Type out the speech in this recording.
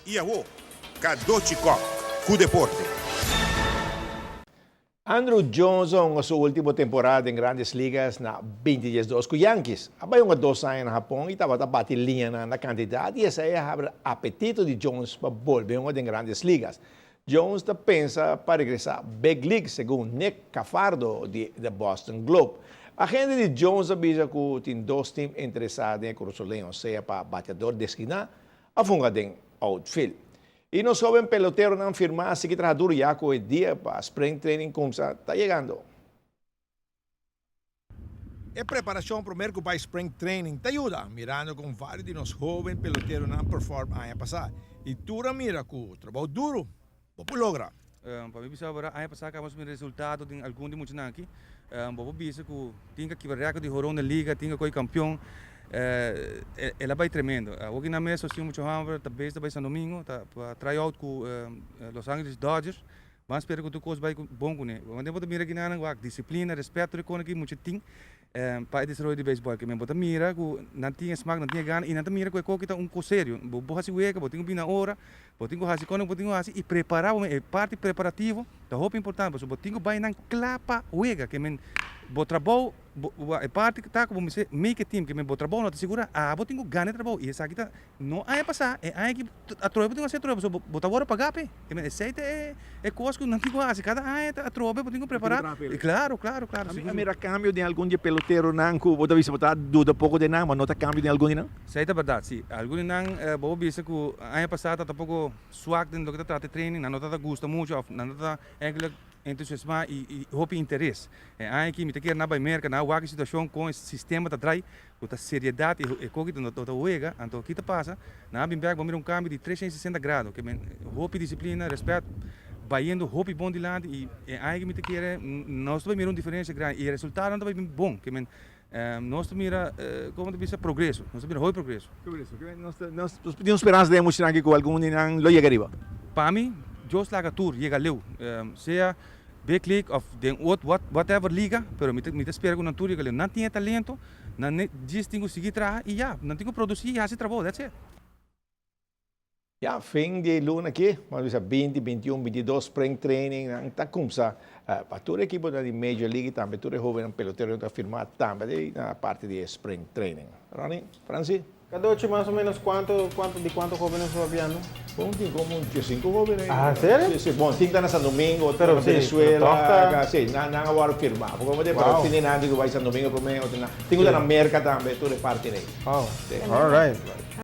Iaô, Kadochikok, com deporte. Andrew Johnson, a sua última temporada em Grandes Ligas na 2012 com Yankees. Abayon nga 2 anos no Japão e estava bate linha na quantidade e essa é o apetite de Jones para volver em Grandes Ligas. Jones pensa para regressar à Big League, segundo Nick Cafardo, de Boston Globe. A gente de Jones avisa que tem 2 times interessados em cruzar, ou seja, para batedor de esquina, a funga em outfield. E nós jovens peloteiros não firmar, seguir trabalhando já com o dia para Spring Training como está chegando. A preparação primeiro para Spring Training te ajuda, mirando com vários de nós jovens peloteiros não performam ano passado. E tu mira que o trabalho duro, você logra. Para mim, agora, ano passado, acabamos com o resultado de algum de muitos aqui. Vou dizer que tinha que ver de horror na liga, tinha que ir campeão. Ela vai tremendo. Hoje na mesa, eu muito hambre, talvez vai ser domingo, para tryout com Los Angeles Dodgers. Mas espero que tu coisa vai bom com ele. Quando eu vou mirar aqui na disciplina, respeito, reconhecer muito tem para desenvolver de beisebol. Que eu vou mirar que não tinha smack, não tinha gana e não mira que eu que um sério. Vou fazer o que, vou ter que vir na hora, vou ter que fazer quando vou ter que fazer e preparar é parte preparativo. Da roupa importante, mas vou ter que vai na clapa o que men vou trabalho é parte que tá como make team que men vou trabalho não te segura vou ter que ganhar trabalho e essa aqui tá não é passar é que a tropa tem que ser tropa vou trabalhar para gape que men aceita é coisa que não tem que fazer cada a tropa vou ter que preparar claro A mira cambio de algum de peloteiro não que vou dizer botar dúvida pouco de não mas não tá cambio de algum não sei é verdade sim algum não vou dizer que ano passado tá pouco swag dentro do que trata training não tá gosta muito não tá entusiasmar e roupa interesse. Aqui me quer na merca na outra situação com esse sistema da trai, com a seriedade e com que não tá uega, então o que passa? Na bem vamos ver cambio de 360 graus, que roupa disciplina, respeito, vai indo roupa bom de lado e aqui me quer nós também mirar uma diferença grande e o resultado também bom, que nós mira como deve ser progresso, nós mira progresso. Nós pedimos esperança de mostrar aqui com algum não lo chega arriba. Para mim, Jos laga tour chega leu, seja big league of den whatever liga, pero me espera que tour chega leu, não tinha talento, não diz tenho seguir tra e já, não tenho produzir e já se trabalho, that's it. Ja, fim de luna aqui, mas 20, 21, 22 spring training, está começando. Para todo a equipe da Major League também, todo jovem peloteiro está firmado também na parte de spring training. Ronnie, Francis? Kadochi, más o menos, de cuántos jóvenes fabiano? Bom, tem como 5 jóvenes. Ah, sério? Sim, sim. Bom, tem que estar São Domingo, outro Pero na sim, Venezuela, sim, não agora firmar. Porque como tem para o nada que vai São Domingo, tem que estar na América também, toda parte aí. Oh, all right.